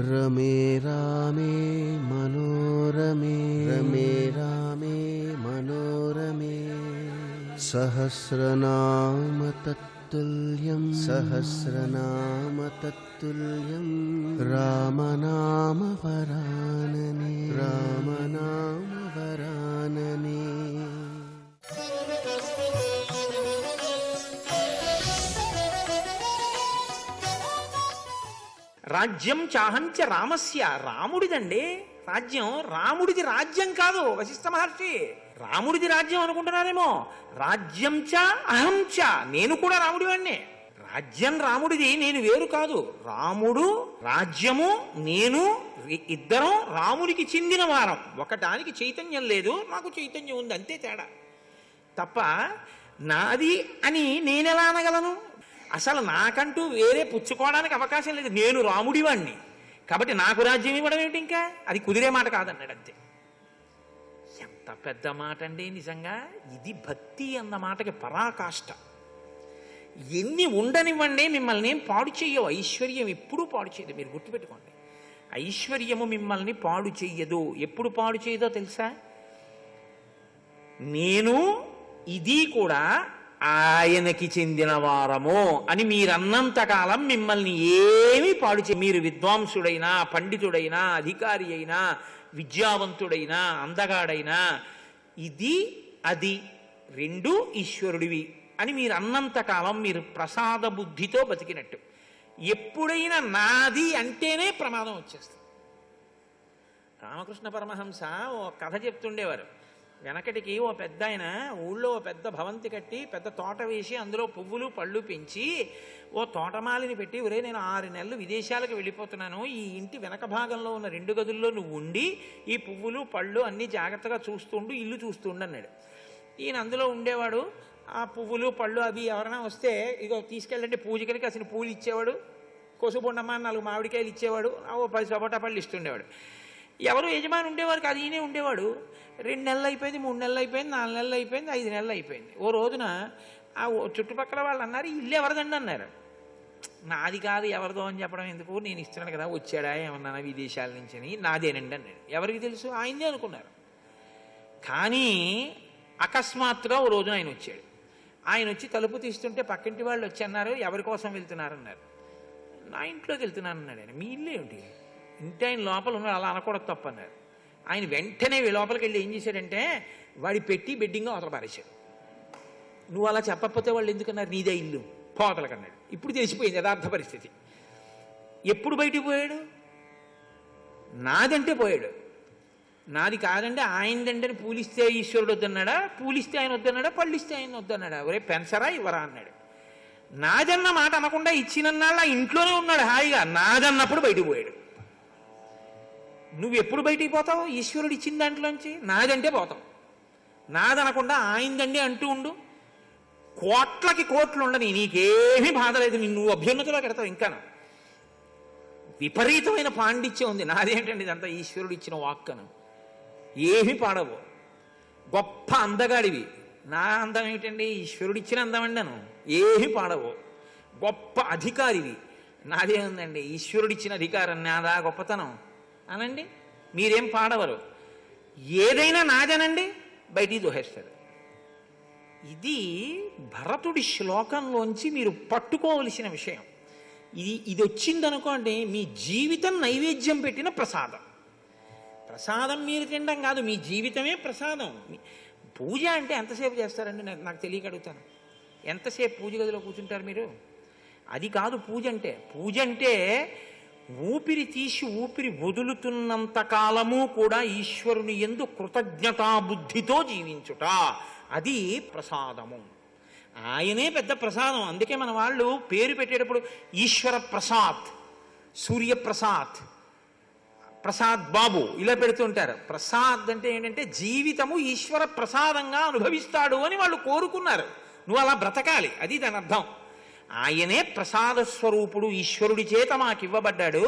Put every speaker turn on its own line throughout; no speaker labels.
रमे रामे मनोरमे रमे रामे मनोरमे सहस्रनाम तत्तुल्यं रामनाम वरानने रामनाम वरानने।
రాజ్యం చాహంచ రామస్య, రాముడిదండి రాజ్యం. రాముడిది రాజ్యం కాదు వశిష్ఠ మహర్షి. రాముడిది రాజ్యం అనుకుంటున్నారేమో. రాజ్యం చ అహం చ, నేను కూడా రాముడివాణ్ణే. రాజ్యం రాముడిది, నేను వేరు కాదు. రాముడు, రాజ్యము, నేను ఇద్దరం రాముడికి చెందిన వారం. ఒకటానికి చైతన్యం లేదు, నాకు చైతన్యం ఉంది, అంతే తేడా తప్ప నాది అని నేనెలా అనగలను? అసలు నాకంటూ వేరే పుచ్చుకోవడానికి అవకాశం లేదు. నేను రాముడివాణ్ణి కాబట్టి నాకు రాజ్యం ఇవ్వడం ఏమిటి? ఇంకా అది కుదిరే మాట కాదన్నాడు, అంతే. ఎంత పెద్ద మాట అండి నిజంగా. ఇది భక్తి అన్న మాటకి పరాకాష్ట. ఎన్ని ఉండనివ్వండి, మిమ్మల్ని ఏం పాడు చెయ్యవు. ఐశ్వర్యం ఎప్పుడూ పాడు చేయదు, మీరు గుర్తుపెట్టుకోండి. ఐశ్వర్యము మిమ్మల్ని పాడు చెయ్యదు. ఎప్పుడు పాడు చేయదో తెలుసా? నేను ఇది కూడా ఆయనకి చెందిన వారము అని మీరన్నంతకాలం మిమ్మల్ని ఏమీ పాడు చే. మీరు విద్వాంసుడైనా, పండితుడైనా, అధికారి అయినా, విద్యావంతుడైనా, అందగాడైనా, ఇది అది రెండు ఈశ్వరుడివి అని మీరు అన్నంతకాలం మీరు ప్రసాద బుద్ధితో బతికినట్టు. ఎప్పుడైనా నాది అంటేనే ప్రమాదం వచ్చేస్తుంది. రామకృష్ణ పరమహంస ఓ కథ చెప్తుండేవారు. వెనకటికి ఓ పెద్ద ఆయన ఊళ్ళో ఓ పెద్ద భవంతి కట్టి పెద్ద తోట వేసి అందులో పువ్వులు పళ్ళు పెంచి ఓ తోటమాలిని పెట్టి, ఒరే నేను 6 నెలలు విదేశాలకు వెళ్ళిపోతున్నాను, ఈ ఇంటి వెనక భాగంలో ఉన్న 2 గదుల్లో నువ్వు ఉండి ఈ పువ్వులు పళ్ళు అన్నీ జాగ్రత్తగా చూస్తుండు, ఇల్లు చూస్తుండు అన్నాడు. ఈయన అందులో ఉండేవాడు. ఆ పువ్వులు పళ్ళు అవి ఎవరైనా వస్తే ఇగో తీసుకెళ్ళండి పూజకరికి అసలు పూలు ఇచ్చేవాడు, కొసుబొండమ్మ 4 మామిడికాయలు ఇచ్చేవాడు, ఓ 10 సపోటా పళ్ళు ఇస్తుండేవాడు. ఎవరు యజమాని ఉండేవారు కాదు, ఈయనే ఉండేవాడు. 2 నెలలు అయిపోయింది, 3 నెలలు అయిపోయింది, 4 నెలలు అయిపోయింది, 5 నెలలు అయిపోయింది. ఓ రోజున ఆ చుట్టుపక్కల వాళ్ళు అన్నారు, ఇల్లు ఎవరిదండి అన్నారు. నాది కాదు ఎవరిదో అని చెప్పడం ఎందుకు, నేను ఇస్తున్నాను కదా, వచ్చాడా ఏమన్నా విదేశాల నుంచి అని. నాదేనండి అన్నాడు. ఎవరికి తెలుసు? ఆయనే అనుకున్నారు. కానీ అకస్మాత్తుగా ఓ రోజున ఆయన వచ్చాడు. ఆయన వచ్చి తలుపు తీస్తుంటే పక్కింటి వాళ్ళు వచ్చి అన్నారు, ఎవరి కోసం వెళ్తున్నారన్నారు. నా ఇంట్లోకి వెళ్తున్నాను అన్నాడు ఆయన. మీ ఇల్లు ఏమిటి? ఇంటి ఆయన లోపల ఉన్నాడు, అలా అనకూడదు తప్పు అన్నారు. ఆయన వెంటనే లోపలికి వెళ్ళి ఏం చేశాడంటే వాడి పెట్టి బెడ్డింగ్ అవతల పారేశాడు. నువ్వు అలా చెప్పకపోతే వాళ్ళు ఎందుకన్నారు, నీదే ఇల్లు పోతలకన్నాడు. ఇప్పుడు తెలిసిపోయింది యథార్థ పరిస్థితి. ఎప్పుడు బయటికి పోయాడు? నాదంటే పోయాడు. నాది కాదంటే ఆయనదంటే పూలిస్తే ఈశ్వరుడు వద్దన్నాడా, పూలిస్తే ఆయన వద్దన్నాడా, పళ్ళిస్తే ఆయన వద్దన్నాడా? ఒరే పెన్సరా ఇవ్వరా అన్నాడు. నాదన్న మాట అనకుండా ఇచ్చినన్నాళ్ళు ఆ ఇంట్లోనే ఉన్నాడు హాయిగా. నాదన్నప్పుడు బయటికి పోయాడు. నువ్వు ఎప్పుడు బయటికి పోతావు? ఈశ్వరుడు ఇచ్చిన దాంట్లోంచి నాదంటే పోతావు. నాదనకుండా ఆయనదండి అంటూ ఉండు. కోట్లకి కోట్లు ఉండని, నీకేమీ బాధ లేదు, నువ్వు అభ్యున్నతిలో పెడతావు. ఇంకాను విపరీతమైన పాండిత్యం ఉంది. నాదేంటండి ఇదంతా ఈశ్వరుడు ఇచ్చిన వాక్కను, ఏమీ పాడవు. గొప్ప అందగాడివి, నా అందం ఏమిటండి, ఈశ్వరుడు ఇచ్చిన అందం అండి అను, ఏమీ పాడవు. గొప్ప అధికారివి, నాదే ఉందండి ఈశ్వరుడిచ్చిన అధికారం, నాదా గొప్పతనం అనండి, మీరేం పాడవరు. ఏదైనా నాదేనండి, బయటికి దోహేస్తారు. ఇది భరతుడి శ్లోకంలోంచి మీరు పట్టుకోవలసిన విషయం. ఇది వచ్చిందనుకోండి, మీ జీవితం నైవేద్యం పెట్టిన ప్రసాదం. ప్రసాదం మీరు తినడం కాదు, మీ జీవితమే ప్రసాదం. పూజ అంటే ఎంతసేపు చేస్తారండి? నాకు తెలియక అడుగుతాను. ఎంతసేపు పూజ గదిలో కూర్చుంటారు మీరు? అది కాదు పూజ అంటే. పూజ అంటే ఊపిరి తీసి ఊపిరి వదులుతున్నంత కాలము కూడా ఈశ్వరుని యందు కృతజ్ఞతాబుద్ధితో జీవించుట, అది ప్రసాదము. ఆయనే పెద్ద ప్రసాదం. అందుకే మన వాళ్ళు పేరు పెట్టేటప్పుడు ఈశ్వర ప్రసాద్, సూర్యప్రసాద్, ప్రసాద్ బాబు ఇలా పెడుతుంటారు. ప్రసాద్ అంటే ఏంటంటే జీవితము ఈశ్వర ప్రసాదంగా అనుభవిస్తాడు అని వాళ్ళు కోరుకున్నారు. నువ్వు అలా బ్రతకాలి, అది దాని అర్థం. ఆయనే ప్రసాద స్వరూపుడు, ఈశ్వరుడి చేత మాకు ఇవ్వబడ్డాడు.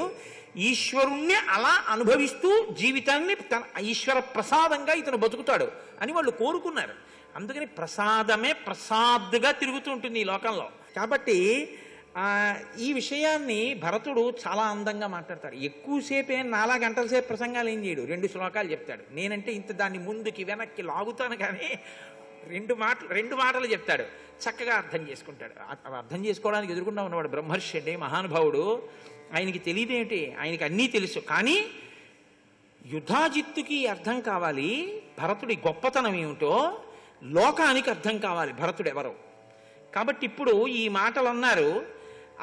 ఈశ్వరుణ్ణి అలా అనుభవిస్తూ జీవితాన్ని తన ఈశ్వర ప్రసాదంగా ఇతను బతుకుతాడు అని వాళ్ళు కోరుకున్నారు. అందుకని ప్రసాదమే ప్రసాద్గా తిరుగుతూ ఉంటుంది ఈ లోకంలో. కాబట్టి ఈ విషయాన్ని భరతుడు చాలా అందంగా మాట్లాడతాడు. ఎక్కువసేపు నాలా గంటల సేపు ప్రసంగాలు ఏం చేయడు, 2 శ్లోకాలు చెప్తాడు. నేనంటే ఇంత దాన్ని ముందుకి వెనక్కి లాగుతాను, కానీ 2 మాటలు చెప్తాడు, చక్కగా అర్థం చేసుకుంటాడు. అర్థం చేసుకోవడానికి ఎదురుకుండా ఉన్నవాడు బ్రహ్మర్షి అండి, మహానుభావుడు. ఆయనకి తెలియదేమిటి, ఆయనకి అన్నీ తెలుసు. కానీ యుధాజిత్తుకి అర్థం కావాలి భరతుడి గొప్పతనం ఏమిటో, లోకానికి అర్థం కావాలి భరతుడు ఎవరో. కాబట్టి ఇప్పుడు ఈ మాటలు అన్నారు,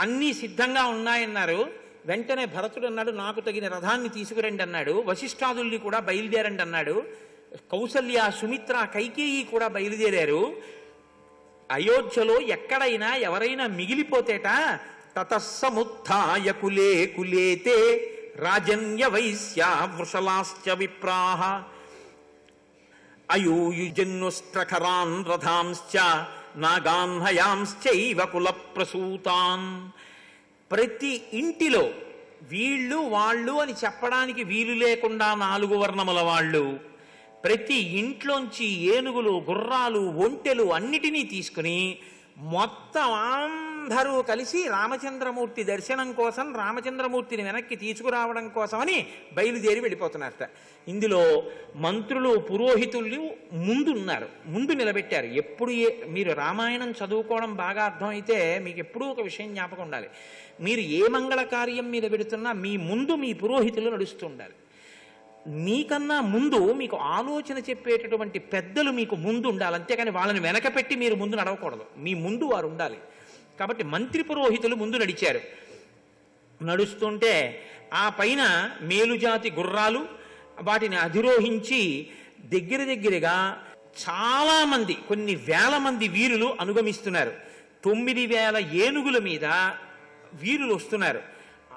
అన్నీ సిద్ధంగా ఉన్నాయన్నారు. వెంటనే భరతుడు అన్నాడు, నాకు తగిన రథాన్ని తీసుకురండి అన్నాడు. వశిష్ఠాదుల్ని కూడా బయలుదేరండి అన్నాడు. కౌసల్య, సుమిత్ర, కైకేయి కూడా బయలుదేరారు. అయోధ్యలో ఎక్కడైనా ఎవరైనా మిగిలిపోతేట తతస్సముత్థాయ కులే కులేతే రాజన్య వైశ్య వృషలాశ్చ విప్రాహ అయూయుజన్నుస్త్రఖరాన్ రథాంశ్చ నాగాన్హయాంశ్చైవ కుల ప్రసూతాన్. ప్రతి ఇంటిలో వీళ్ళు వాళ్ళు అని చెప్పడానికి వీలు లేకుండా 4 వర్ణముల వాళ్ళు, ప్రతి ఇంట్లోంచి ఏనుగులు, గుర్రాలు, ఒంటెలు అన్నిటినీ తీసుకుని మొత్తం అందరూ కలిసి రామచంద్రమూర్తి దర్శనం కోసం, రామచంద్రమూర్తిని వెనక్కి తీసుకురావడం కోసమని బయలుదేరి వెళ్ళిపోతున్నారట. ఇందులో మంత్రులు, పురోహితులు ముందున్నారు, ముందు నిలబెట్టారు. ఎప్పుడు మీరు రామాయణం చదువుకోవడం బాగా అర్థమైతే మీకు ఎప్పుడూ ఒక విషయం జ్ఞాపకం ఉండాలి. మీరు ఏ మంగళ కార్యం మీద పెడుతున్నా మీ ముందు మీ పురోహితులు నడుస్తూ ఉండాలి. మీకన్నా ముందు మీకు ఆలోచన చెప్పేటటువంటి పెద్దలు మీకు ముందు ఉండాలి, అంతేకాని వాళ్ళని వెనక పెట్టి మీరు ముందు నడవకూడదు. మీ ముందు వారు ఉండాలి. కాబట్టి మంత్రి పురోహితులు ముందు నడిచారు. నడుస్తుంటే ఆ పైన మేలుజాతి గుర్రాలు వాటిని అధిరోహించి దగ్గరగా చాలామంది, కొన్ని వేల మంది వీరులు అనుగమిస్తున్నారు. 9,000 ఏనుగుల మీద వీరులు వస్తున్నారు.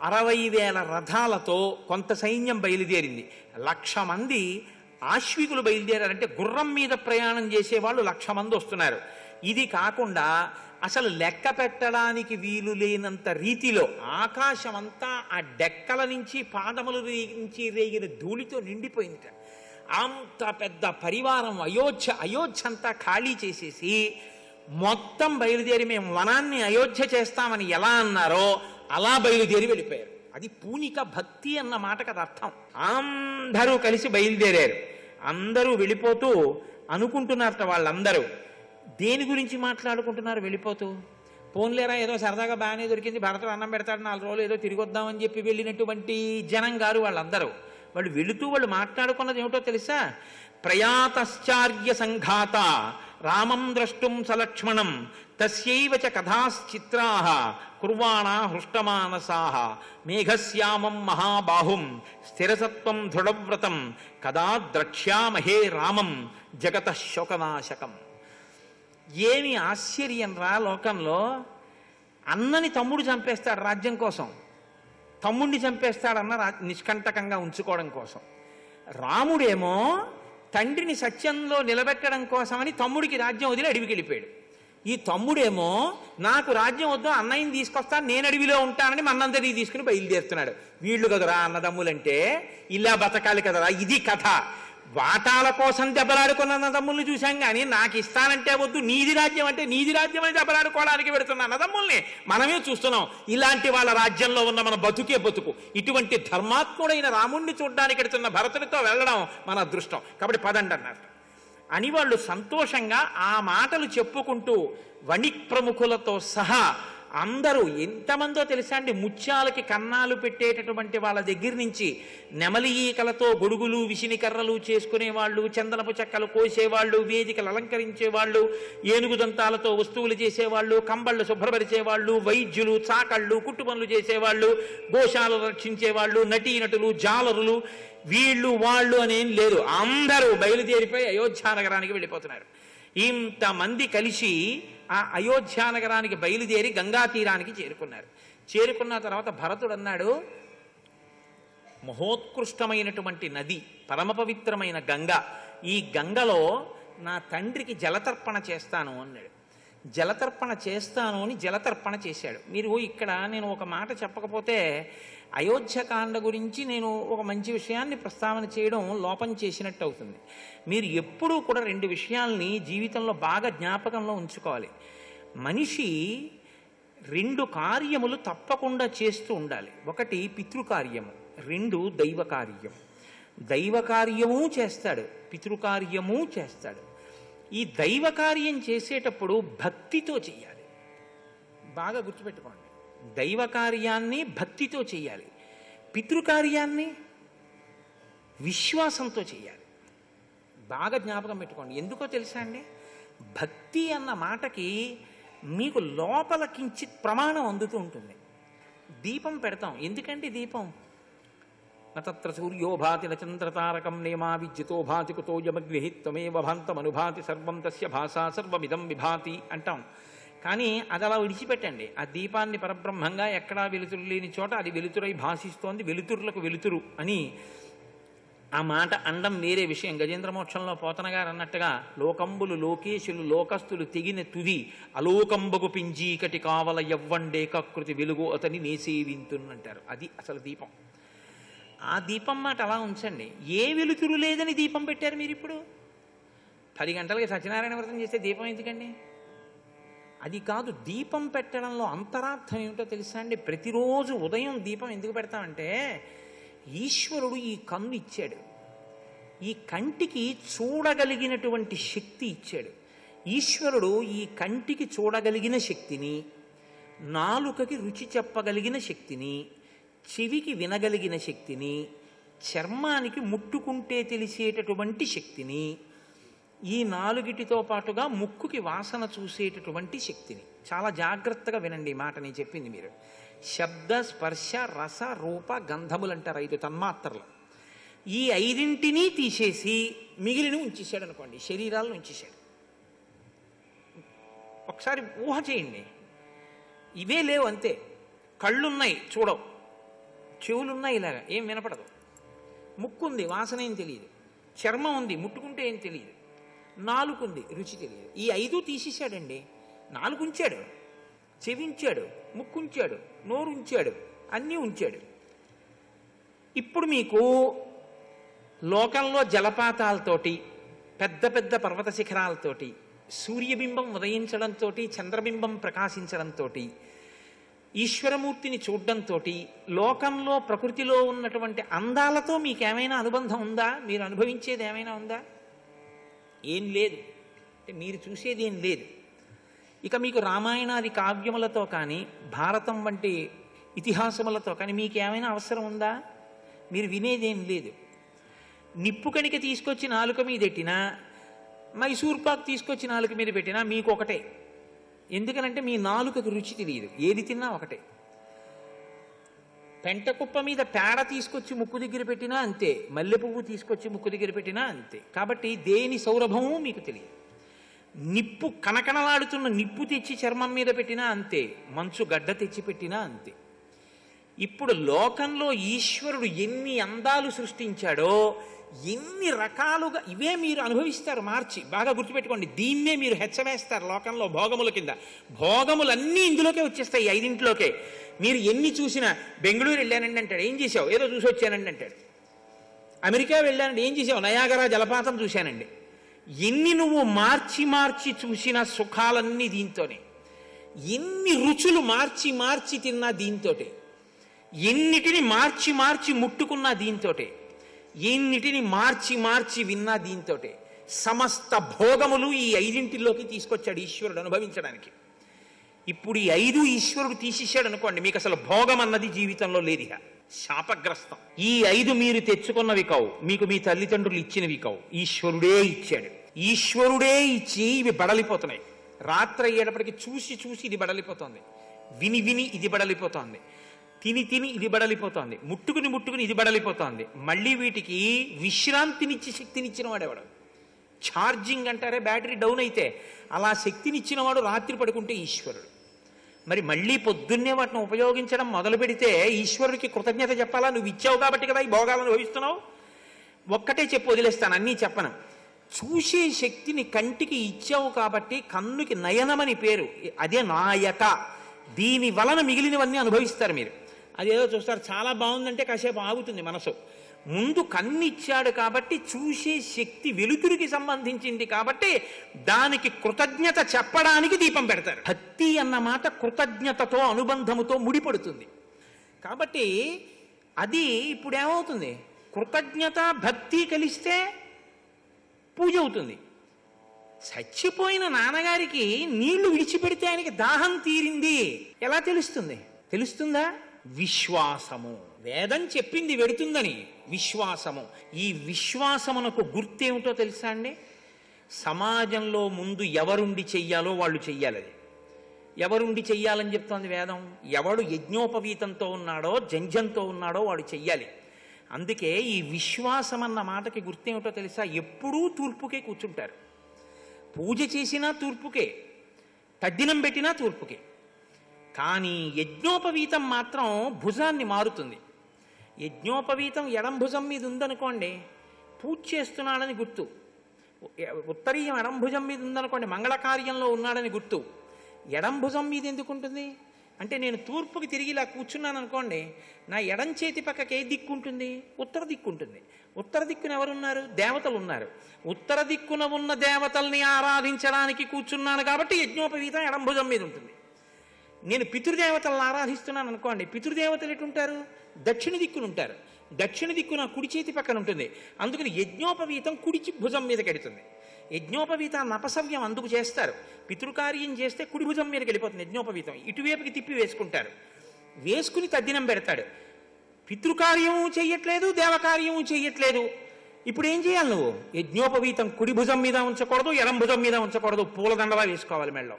60,000 రథాలతో కొంత సైన్యం బయలుదేరింది. 1,00,000 మంది ఆశ్వికులు బయలుదేరారంటే గుర్రం మీద ప్రయాణం చేసేవాళ్ళు 1,00,000 మంది వస్తున్నారు. ఇది కాకుండా అసలు లెక్క పెట్టడానికి వీలు లేనంత రీతిలో ఆకాశమంతా ఆ డెక్కల నుంచి, పాదముల నుంచి రేగిన ధూళితో నిండిపోయింది. అంత పెద్ద పరివారం అయోధ్య అంతా ఖాళీ చేసేసి మొత్తం బయలుదేరి మేము వనాన్ని అయోధ్య చేస్తామని ఎలా అన్నారో అలా బయలుదేరి వెళ్ళిపోయారు. అది పూనిక భక్తి అన్న మాటకు అది అర్థం. అందరూ కలిసి బయలుదేరారు. అందరూ వెళ్ళిపోతూ అనుకుంటున్నారట, వాళ్ళందరూ దేని గురించి మాట్లాడుకుంటున్నారు వెళ్ళిపోతూ? పోన్లేరా ఏదో సరదాగా బాగానే దొరికింది, భరతుడు అన్నం పెడతాడు, 4 రోజులు ఏదో తిరిగి వద్దామని చెప్పి వెళ్ళినటువంటి జనం గారు వాళ్ళందరూ. వాళ్ళు వెళుతూ వాళ్ళు మాట్లాడుకున్నది ఏమిటో తెలుసా? ప్రయాతశ్చార్య సంఘాత రామం ద్రష్టుం సలక్ష్మణం తస్యైవ చ కథాశ్చిత్రాః కుర్వాణా హృష్టమానసాః మేఘశ్యామం మహాబాహుం స్థిరసత్వం దృఢవ్రతం కదా ద్రక్ష్యామహే రామం జగతః శోకనాశకం. ఏమి ఆశ్చర్యం రా! లోకంలో అన్నని తమ్ముడు చంపేస్తాడు రాజ్యం కోసం, తమ్ముడిని చంపేస్తాడన్న నిష్కంటకంగా ఉంచుకోవడం కోసం. రాముడేమో తండ్రిని సత్యంలో నిలబెట్టడం కోసమని తమ్ముడికి రాజ్యం వదిలి అడవికి వెళ్ళిపోయాడు. ఈ తమ్ముడేమో నాకు రాజ్యం వద్దు, అన్నయ్యని తీసుకొస్తాను, నేను అడవిలో ఉంటానని మన్నందరినీ తీసుకుని బయలుదేరుతున్నాడు. వీళ్ళు కదరా అన్నదమ్ములంటే, ఇలా బతకాలి కదరా, ఇది కథ. వాటాల కోసం దెబ్బలాడుకున్న అన్నదమ్ముల్ని చూశాం, కానీ నాకు ఇస్తానంటే వద్దు, నీది రాజ్యం అంటే నీది రాజ్యం అని దెబ్బలాడుకోవడానికి పెడుతున్న అన్నదమ్ముల్ని మనమే చూస్తున్నాం. ఇలాంటి వాళ్ళ రాజ్యంలో ఉన్న మన బతుకే బతుకు. ఇటువంటి ధర్మాత్ముడైన రాముణ్ణి చూడ్డానికి వెడుతున్న భరతుడితో వెళ్ళడం మన అదృష్టం. కాబట్టి పదండి అన్నారు అని వాళ్ళు సంతోషంగా ఆ మాటలు చెప్పుకుంటూ వణిక్ ప్రముఖులతో సహా అందరూ, ఎంతమందో తెలుసా అండి, ముత్యాలకి కన్నాలు పెట్టేటటువంటి వాళ్ళ దగ్గర నుంచి నెమలి ఈకలతో గొడుగులు, విసినికర్రలు చేసుకునేవాళ్ళు, చందనపు చెక్కలు కోసేవాళ్ళు, వేదికలు అలంకరించేవాళ్ళు, ఏనుగుదంతాలతో వస్తువులు చేసేవాళ్ళు, కంబళ్ళు శుభ్రపరిచేవాళ్ళు, వైద్యులు, చాకళ్ళు, కుట్టుపనులు చేసేవాళ్ళు, గోశాలు రక్షించేవాళ్ళు, నటీనటులు, జాలరులు, వీళ్ళు వాళ్ళు అనేం లేదు. అందరూ బయలుదేరిపోయి అయోధ్యానగరానికి వెళ్ళిపోతున్నారు. ఇంతమంది కలిసి ఆ అయోధ్యానగరానికి బయలుదేరి గంగా తీరానికి చేరుకున్నారు. చేరుకున్న తర్వాత భరతుడు అన్నాడు, మహోత్కృష్టమైనటువంటి నది, పరమ పవిత్రమైన గంగ, ఈ గంగలో నా తండ్రికి జలతర్పణ చేస్తాను అన్నాడు. జలతర్పణ చేస్తాను అని జలతర్పణ చేశాడు. మీరు ఇక్కడ నేను ఒక మాట చెప్పకపోతే అయోధ్యకాండ గురించి నేను ఒక మంచి విషయాన్ని ప్రస్తావన చేయడం లోపం చేసినట్టు అవుతుంది. మీరు ఎప్పుడూ కూడా 2 విషయాల్ని జీవితంలో బాగా జ్ఞాపకంలో ఉంచుకోవాలి. మనిషి రెండు కార్యములు తప్పకుండా చేస్తూ ఉండాలి. ఒకటి పితృకార్యము, రెండు దైవ కార్యం. దైవ కార్యము చేస్తాడు, పితృకార్యము చేస్తాడు. ఈ దైవ కార్యం చేసేటప్పుడు భక్తితో చెయ్యాలి. బాగా గుర్తుపెట్టుకోండి, దైవ కార్యాన్ని భక్తితో చెయ్యాలి, పితృకార్యాన్ని విశ్వాసంతో చెయ్యాలి. బాగా జ్ఞాపకం పెట్టుకోండి. ఎందుకో తెలుసా అండి, భక్తి అన్న మాటకి మీకు లోపల కించిత్ ప్రమాణం అందుతూ ఉంటుంది. దీపం పెడతాం, ఎందుకంటే దీపం నత్ర సూర్యో భాతి నచంద్రతారకం నేమా విద్యుతో భాతి కుతో యమగ్నిహిత్వమేవ భాంతమనుభాతి సర్వం తస్య భాషా సర్వమిదం విభాతి అంటాం. కానీ అది అలా విడిచిపెట్టండి. ఆ దీపాన్ని పరబ్రహ్మంగా ఎక్కడా వెలుతురు లేని చోట అది వెలుతురై భాషిస్తోంది, వెలుతురులకు వెలుతురు అని ఆ మాట అండం వేరే విషయం. గజేంద్ర మోక్షంలో పోతన గారు అన్నట్టుగా లోకంబులు లోకేశులు లోకస్తులు తెగిన తుది అలోకంబకు పింజీకటి కావల ఎవ్వండే కకృతి వెలుగు అతని నేసేవింతున్నంటారు. అది అసలు దీపం. ఆ దీపం మాట అలా ఉంచండి. ఏ వెలుతురు లేదని దీపం పెట్టారు మీరు? ఇప్పుడు 10 గంటలకి సత్యనారాయణ వ్రతం చేస్తే దీపం ఎందుకండి? అది కాదు, దీపం పెట్టడంలో అంతరార్థం ఏమిటో తెలుసా అండి? ప్రతిరోజు ఉదయం దీపం ఎందుకు పెడతామంటే, ఈశ్వరుడు ఈ కన్ను ఇచ్చాడు, ఈ కంటికి చూడగలిగినటువంటి శక్తి ఇచ్చాడు. ఈశ్వరుడు ఈ కంటికి చూడగలిగిన శక్తిని, నాలుకకి రుచి చెప్పగలిగిన శక్తిని, చెవికి వినగలిగిన శక్తిని, చర్మానికి ముట్టుకుంటే తెలిసేటటువంటి శక్తిని, ఈ 4టితో పాటుగా ముక్కుకి వాసన చూసేటటువంటి శక్తిని. చాలా జాగ్రత్తగా వినండి ఈ మాట నేను చెప్పింది. మీరు శబ్ద స్పర్శ రస రూప గంధములు అంటారు 5 తన్మాత్రలు. ఈ 5ంటిని తీసేసి మిగిలిన ఉంచేశాడు అనుకోండి, శరీరాలను ఉంచేశాడు. ఒకసారి ఊహ చేయండి. ఇవే లేవు అంతే. కళ్ళున్నాయి చూడవు, చెవులున్నాయి ఇలాగా ఏం వినపడదు, ముక్కు ఉంది వాసన ఏం తెలియదు, చర్మం ఉంది ముట్టుకుంటే ఏం తెలియదు, నాలుగు ఉంది రుచి తెలియదు. ఈ 5 తీసేశాడండి. 4 ఉంచాడు, చెవి ఉంచాడు, ముక్కు ఉంచాడు, నోరు ఉంచాడు, అన్నీ ఉంచాడు. ఇప్పుడు మీకు లోకంలో జలపాతాలతోటి, పెద్ద పెద్ద పర్వత శిఖరాలతోటి, సూర్యబింబం ఉదయించడంతో, చంద్రబింబం ప్రకాశించడంతో, ఈశ్వరమూర్తిని చూడడంతో, లోకంలో ప్రకృతిలో ఉన్నటువంటి అందాలతో మీకేమైనా అనుబంధం ఉందా? మీరు అనుభవించేది ఏమైనా ఉందా? ఏం లేదు. అంటే మీరు చూసేది ఏం లేదు. ఇక మీకు రామాయణాది కావ్యములతో కానీ, భారతం వంటి ఇతిహాసములతో కానీ మీకేమైనా అవసరం ఉందా? మీరు వినేదేం లేదు. నిప్పు కణిక తీసుకొచ్చి నాలుక మీద పెట్టినా, మైసూర్ పాక్ తీసుకొచ్చి నాలుక మీద పెట్టినా మీకు ఒకటే. ఎందుకనంటే మీ నాలుకకు రుచి తెలియదు, ఏది తిన్నా ఒకటే. పెంట కుప్ప మీద పేడ తీసుకొచ్చి ముక్కు దగ్గర పెట్టినా అంతే, మల్లె పువ్వు తీసుకొచ్చి ముక్కు దగ్గర పెట్టినా అంతే. కాబట్టి దేని సౌరభము మీకు తెలియదు. నిప్పు కనకనలాడుతున్న నిప్పు తెచ్చి చర్మం మీద పెట్టినా అంతే, మంచు గడ్డ తెచ్చి పెట్టినా అంతే. ఇప్పుడు లోకంలో ఈశ్వరుడు ఎన్ని అందాలు సృష్టించాడో, ఎన్ని రకాలుగా ఇవే మీరు అనుభవిస్తారు మార్చి. బాగా గుర్తుపెట్టుకోండి, దీన్నే మీరు హెచ్చవేస్తారు లోకంలో భోగముల కింద. భోగములన్నీ ఇందులోకే వచ్చేస్తాయి, 5ంటిలోకే. మీరు ఎన్ని చూసినా, బెంగళూరు వెళ్ళానండి అంటాడు, ఏం చేసావు? ఏదో చూసి వచ్చానండి అంటాడు. అమెరికా వెళ్ళానండి, ఏం చేసావు? నయాగరా జలపాతం చూశానండి. ఎన్ని నువ్వు మార్చి మార్చి చూసిన సుఖాలన్నీ దీంతోనే. ఎన్ని రుచులు మార్చి మార్చి తిన్నా దీంతోటే. ఎన్నిటిని మార్చి మార్చి ముట్టుకున్నా దీంతోటే. ఎన్నిటిని మార్చి మార్చి విన్నా దీంతోటే. సమస్త భోగములు ఈ 5ంటిలోకి తీసుకొచ్చాడు ఈశ్వరుడు అనుభవించడానికి. ఇప్పుడు ఈ 5 ఈశ్వరుడు తీసేశాడు అనుకోండి, మీకు అసలు భోగం అన్నది జీవితంలో లేదు. ఇక శాపగ్రస్తం. ఈ 5 మీరు తెచ్చుకున్నవి కావు, మీకు మీ తల్లిదండ్రులు ఇచ్చినవి కావు, ఈశ్వరుడే ఇచ్చాడు. ఈశ్వరుడే ఇచ్చి ఇవి బడలిపోతున్నాయి. రాత్రి అయ్యేటప్పటికి చూసి చూసి ఇది బడలిపోతుంది, విని విని ఇది బడలిపోతోంది, తిని తిని ఇది బడలిపోతోంది, ముట్టుకుని ముట్టుకుని ఇది బడలిపోతోంది. మళ్ళీ వీటికి విశ్రాంతినిచ్చి శక్తినిచ్చిన వాడేవాడు. ఛార్జింగ్ అంటారే, బ్యాటరీ డౌన్ అయితే అలా శక్తినిచ్చిన వాడు రాత్రి పడుకుంటే ఈశ్వరుడు. మరి మళ్ళీ పొద్దున్నే వాటిని ఉపయోగించడం మొదలు పెడితే ఈశ్వరుడికి కృతజ్ఞత చెప్పాలా? నువ్వు ఇచ్చావు కాబట్టి కదా ఈ భోగాలను అనుభవిస్తున్నావు. ఒక్కటే చెప్పు, వదిలేస్తాను, అన్నీ చెప్పను. చూసే శక్తిని కంటికి ఇచ్చావు కాబట్టి కన్నుకి నయనమని పేరు, అదే నాయక. దీని వలన మిగిలినవన్నీ అనుభవిస్తారు మీరు. అదేదో చూస్తారు, చాలా బాగుందంటే కాసేపు ఆగుతుంది మనసు. ముందు కన్నిచ్చాడు కాబట్టి చూసే శక్తి వెలుతురికి సంబంధించింది కాబట్టి దానికి కృతజ్ఞత చెప్పడానికి దీపం పెడతారు. భక్తి అన్న మాట కృతజ్ఞతతో అనుబంధముతో ముడిపడుతుంది. కాబట్టి అది ఇప్పుడు ఏమవుతుంది, కృతజ్ఞత భక్తి కలిస్తే పూజ అవుతుంది. చచ్చిపోయిన నాన్నగారికి నీళ్లు విడిచిపెడితే ఆయనకి దాహం తీరింది ఎలా తెలుస్తుంది? తెలుస్తుందా? విశ్వాసము. వేదం చెప్పింది వెడుతుందని విశ్వాసము. ఈ విశ్వాసమునకు గుర్తేమిటో తెలుసా అండి? సమాజంలో ముందు ఎవరుండి చెయ్యాలో వాళ్ళు చెయ్యాలి. అది ఎవరుండి చెయ్యాలని చెప్తోంది వేదం. ఎవడు యజ్ఞోపవీతంతో ఉన్నాడో జంజంతో ఉన్నాడో వాడు చెయ్యాలి. అందుకే ఈ విశ్వాసం అన్న మాటకి గుర్తేమిటో తెలుసా? ఎప్పుడూ తూర్పుకే కూర్చుంటారు. పూజ చేసినా తూర్పుకే, తద్దినం పెట్టినా తూర్పుకే. కానీ యజ్ఞోపవీతం మాత్రం భుజాన్ని మారుతుంది. యజ్ఞోపవీతం ఎడం భుజం మీద ఉందనుకోండి, పూజ చేస్తున్నాడని గుర్తు. ఉత్తరీయం ఎడం భుజం మీద ఉందనుకోండి, మంగళ కార్యంలో ఉన్నాడని గుర్తు. ఎడం భుజం మీద ఎందుకు ఉంటుంది అంటే, నేను తూర్పుకి తిరిగి ఇలా కూర్చున్నాను అనుకోండి, నా ఎడం చేతి పక్కకి ఏ దిక్కు ఉంటుంది? ఉత్తర దిక్కు ఉంటుంది. ఉత్తర దిక్కున ఎవరున్నారు? దేవతలు ఉన్నారు. ఉత్తర దిక్కున ఉన్న దేవతల్ని ఆరాధించడానికి కూర్చున్నాను కాబట్టి యజ్ఞోపవీతం ఎడం భుజం మీద ఉంటుంది. నేను పితృదేవతలను ఆరాధిస్తున్నాను అనుకోండి, పితృదేవతలు ఎటుంటారు? దక్షిణ దిక్కున ఉంటారు. దక్షిణ దిక్కు నా కుడి చేతి పక్కన ఉంటుంది. అందుకని యజ్ఞోపవీతం కుడి భుజం మీద కడుతుంది. యజ్ఞోపవీతాన్ని అపసవ్యం అందుకు చేస్తారు. పితృకార్యం చేస్తే కుడి భుజం మీదకి వెళ్ళిపోతుంది యజ్ఞోపవీతం. ఇటువైపుకి తిప్పి వేసుకుంటారు. వేసుకుని తద్దినం పెడతాడు. పితృకార్యము చెయ్యట్లేదు, దేవకార్యము చెయ్యట్లేదు. ఇప్పుడు ఏం చేయాలి నువ్వు? యజ్ఞోపవీతం కుడి భుజం మీద ఉంచకూడదు, ఎడం భుజం మీద ఉంచకూడదు, పూలదండలా వేసుకోవాలి మెళ్ళో.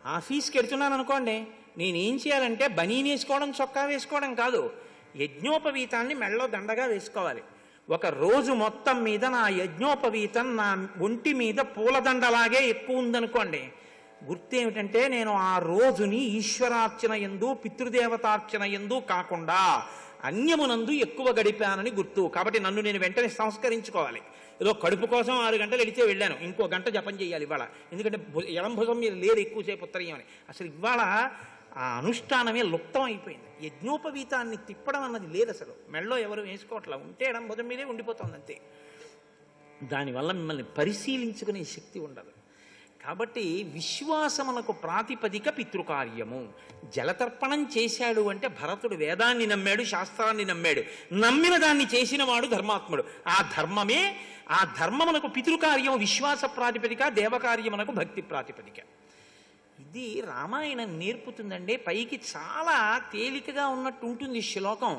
ఆఫీస్కి వెళ్తున్నాను అనుకోండి, నేనేం చేయాలంటే బనీన్ వేసుకోవడం, చొక్కా వేసుకోవడం కాదు, యజ్ఞోపవీతాన్ని మెళ్ళో దండగా వేసుకోవాలి. ఒక రోజు మొత్తం మీద నా యజ్ఞోపవీతం నా ఒంటి మీద పూలదండలాగే ఎక్కువ ఉందనుకోండి, గుర్తేమిటంటే నేను ఆ రోజుని ఈశ్వరార్చన యందు పితృదేవతార్చన యందు కాకుండా అన్యమునందు ఎక్కువ గడిపానని గుర్తు. కాబట్టి నన్ను నేను వెంటనే సంస్కరించుకోవాలి. ఏదో కడుపు కోసం 6 గంటలు వెళితే వెళ్ళాను, ఇంకో గంట జపం చేయాలి ఇవాళ, ఎందుకంటే ఎడం భుజం మీద లేదు ఎక్కువసేపు ఉత్తరీయం అని. అసలు ఇవాళ ఆ అనుష్ఠానమే లుప్తం అయిపోయింది. యజ్ఞోపవీతాన్ని తిప్పడం అన్నది లేదు అసలు. మెళ్ళో ఎవరు వేసుకోవట్లా, ఉంటే ఎడం భుజం మీదే ఉండిపోతుంది అంతే. దానివల్ల మిమ్మల్ని పరిశీలించుకునే శక్తి ఉండదు. కాబట్టి విశ్వాసమునకు ప్రాతిపదిక పితృకార్యము. జలతర్పణం చేశాడు అంటే భరతుడు వేదాన్ని నమ్మాడు, శాస్త్రాన్ని నమ్మాడు. నమ్మిన దాన్ని చేసిన వాడు ధర్మాత్ముడు. ఆ ధర్మమునకు పితృకార్యం విశ్వాస ప్రాతిపదిక, దేవకార్యమునకు భక్తి ప్రాతిపదిక. ఇది రామాయణం నేర్పుతుందండి. పైకి చాలా తేలికగా ఉన్నట్టు ఉంటుంది శ్లోకం,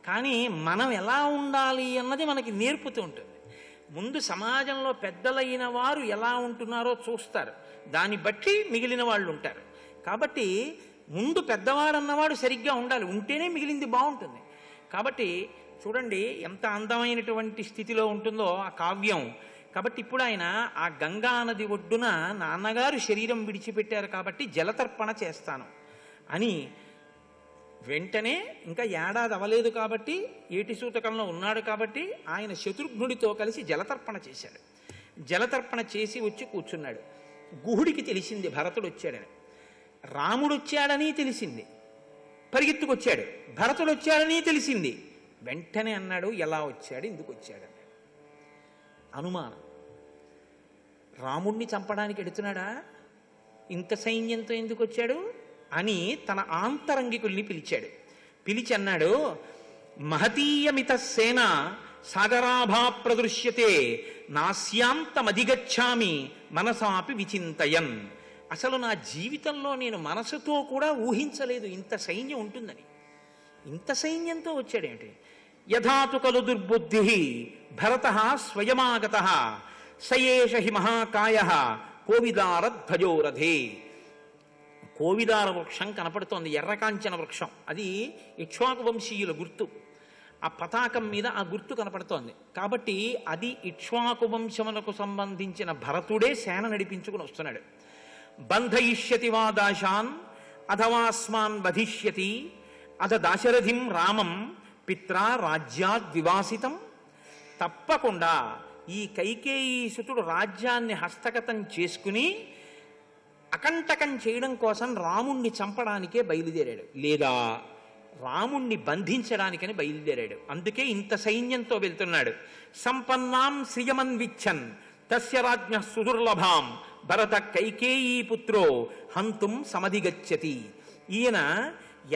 కానీ మనం ఎలా ఉండాలి అన్నది మనకి నేర్పుతూ ఉంటుంది. ముందు సమాజంలో పెద్దలైన వారు ఎలా ఉంటున్నారో చూస్తారు, దాన్ని బట్టి మిగిలిన వాళ్ళు ఉంటారు. కాబట్టి ముందు పెద్దవాడన్నవాడు సరిగ్గా ఉండాలి, ఉంటేనే మిగిలింది బాగుంటుంది. కాబట్టి చూడండి ఎంత అందమైనటువంటి స్థితిలో ఉంటుందో ఆ కావ్యం. కాబట్టి ఇప్పుడు ఆయన ఆ గంగా నది ఒడ్డున నాన్నగారు శరీరం విడిచిపెట్టారు కాబట్టి జలతర్పణ చేస్తాను అని వెంటనే, ఇంకా ఏడాది అవలేదు కాబట్టి, ఏటి సూతకంలో ఉన్నాడు కాబట్టి ఆయన శత్రుఘ్నుడితో కలిసి జలతర్పణ చేశాడు. జలతర్పణ చేసి వచ్చి కూర్చున్నాడు. గుహుడికి తెలిసింది భరతుడు వచ్చాడని. రాముడు వచ్చాడని తెలిసింది, పరిగెత్తుకొచ్చాడు. భరతుడు వచ్చాడని తెలిసింది, వెంటనే అన్నాడు ఎలా వచ్చాడు, ఎందుకు వచ్చాడు అన్నాడు. అనుమానం, రాముణ్ణి చంపడానికి ఎడుతున్నాడా, ఇంత సైన్యంతో ఎందుకు వచ్చాడు అని తన ఆంతరంగికుల్ని పిలిచాడు. పిలిచి అన్నాడు, మహతీయమిత సేన సాగరాభా ప్రదృశ్యతే నాస్యాంతమధిగచ్చామి మనసాపి విచింతయన్. అసలు నా జీవితంలో నేను మనసుతో కూడా ఊహించలేదు ఇంత సైన్యం ఉంటుందని. ఇంత సైన్యంతో వచ్చాడేంటి? యథాతు కలు దుర్బుద్ధి భరతః స్వయమాగతః సయేష హి మహాకాయః కోవిదారధ్వజోరథే. కోవిదార వృక్షం కనపడుతోంది, ఎర్రకాంచన వృక్షం. అది ఇక్ష్వాకు వంశీయుల గుర్తు. ఆ పతాకం మీద ఆ గుర్తు కనపడుతోంది. కాబట్టి అది ఇక్ష్వాకు వంశములకు సంబంధించిన భరతుడే సేన నడిపించుకుని వస్తున్నాడు. బంధయిష్యతి వా దాశాన్ అథవాస్మాన్ వధిష్యతి అథ దాశరథిం రామం పిత్రా రాజ్యాద్వివాసితం. తప్పకుండా ఈ కైకేయీసుతుడు రాజ్యాన్ని హస్తగతం చేసుకుని అకంటకం చేయడం కోసం రాముణ్ణి చంపడానికే బయలుదేరాడు. లేదా రాముణ్ణి బంధించడానికని బయలుదేరాడు. అందుకే ఇంత సైన్యంతో వెళ్తున్నాడు. సంపన్నాం శ్రియమన్విచ్చన్ తస్య రాజ్ఞ సుదుర్లభాం భరత కైకేయీ పుత్రో హంతుం సమధిగచ్చతి. ఈయన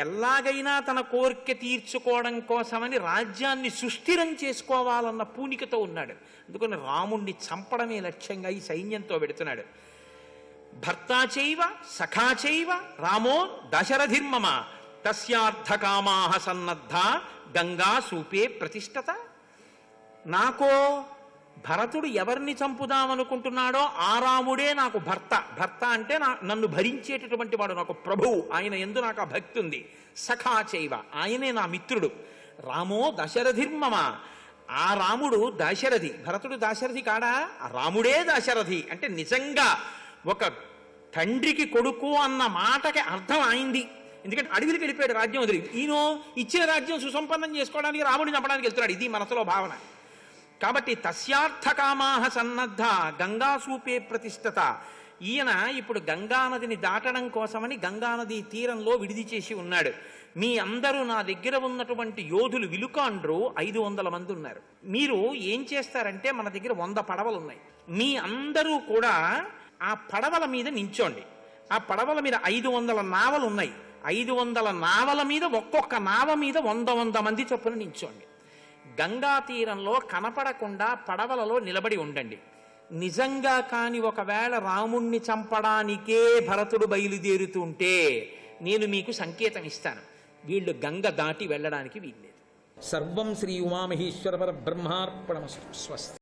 ఎలాగైనా తన కోరిక తీర్చుకోవడం కోసమని రాజ్యాన్ని సుస్థిరం చేసుకోవాలన్న పూనికతో ఉన్నాడు. అందుకని రాముణ్ణి చంపడమే లక్ష్యంగా ఈ సైన్యంతో పెడుతున్నాడు. భర్తాచైవ సఖాచైవ రామో దశరథిర్మమ తస్యార్థకామాహ సన్నద్ధ గంగా సూపే ప్రతిష్టత. నాకో భరతుడు ఎవరిని చంపుదామనుకుంటున్నాడో ఆ రాముడే నాకు భర్త. భర్త అంటే నన్ను భరించేటటువంటి వాడు, నాకు ప్రభువు, ఆయన యందు నాకు ఆ భక్తి ఉంది. సఖాచైవ, ఆయనే నా మిత్రుడు. రామో దశరథిర్మమ, ఆ రాముడు దాశరథి. భరతుడు దాశరథి కాడా? ఆ రాముడే దాశరథి. అంటే నిజంగా ఒక తండ్రికి కొడుకు అన్న మాటకి అర్థం అయింది. ఎందుకంటే అడవికి వెళ్ళిపోయాడు రాజ్యం వదిలి. ఈయన ఇచ్చిన రాజ్యం సుసంపన్నం చేసుకోవడానికి రాముడిని చంపడానికి వెళ్తున్నాడు. ఇది మనసులో భావన. కాబట్టి తస్యార్థకామాహ సన్నద్ధ గంగాసూపే ప్రతిష్టత. ఈయన ఇప్పుడు గంగానదిని దాటడం కోసమని గంగానది తీరంలో విడిది చేసి ఉన్నాడు. మీ అందరూ నా దగ్గర ఉన్నటువంటి యోధులు విలుకాండ్రు 500 మంది ఉన్నారు. మీరు ఏం చేస్తారంటే, మన దగ్గర 100 పడవలు ఉన్నాయి. మీ అందరూ కూడా ఆ పడవల మీద నించోండి. ఆ పడవల మీద 500 నావలు ఉన్నాయి. 500 నావల మీద ఒక్కొక్క నావ మీద 100 మంది చొప్పున నించోండి. గంగా తీరంలో కనపడకుండా పడవలలో నిలబడి ఉండండి. నిజంగా కాని ఒకవేళ రాముణ్ణి చంపడానికే భరతుడు బయలుదేరుతుంటే నేను మీకు సంకేతం ఇస్తాను. వీళ్ళు గంగ దాటి వెళ్ళడానికి వీల్లేదు. సర్వం శ్రీ ఉమామహేశ్వర పరబ్రహ్మార్పణమస్తు. స్వస్తి.